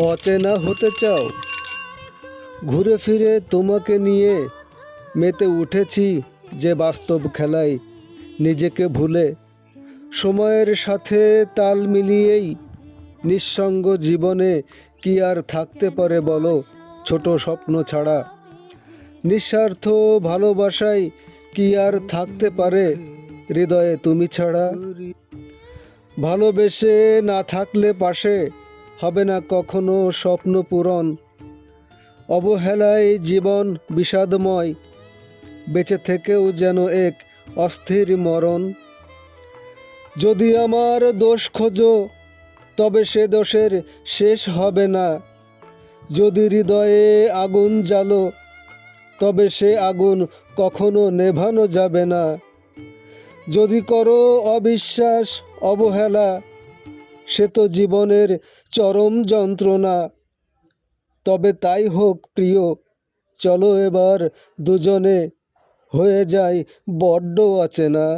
অচেনা হতে চাও? ঘুরে ফিরে তোমাকে নিয়ে মেতে উঠেছি যে বাস্তব খেলায়, নিজেকে ভুলে সময়ের সাথে তাল মিলিয়েই। নিঃসঙ্গ জীবনে কি আর থাকতে পারে বলো, ছোট স্বপ্ন ছাড়া? নিঃস্বার্থ ভালোবাসায় কি আর থাকতে পারে হৃদয়ে তুমি ছাড়া? ভালোবেসে না থাকলে পাশে হবে না কখনো স্বপ্ন পূরণ। অবহেলায় জীবন বিষাদময়, বেঁচে থেকেও যেন এক অস্থির মরণ। যদি আমার দোষ খোঁজো তবে সে দোষের শেষ হবে না। যদি হৃদয়ে আগুন জ্বালো তবে সে আগুন কখনো নেভানো যাবে না। যদি করো অবিশ্বাস অবহেলা, সে তো জীবনের চরম যন্ত্রণা। তবে তাই হোক প্রিয়, চলো এবার দুজনে হয়ে যায় বড্ড অচেনা।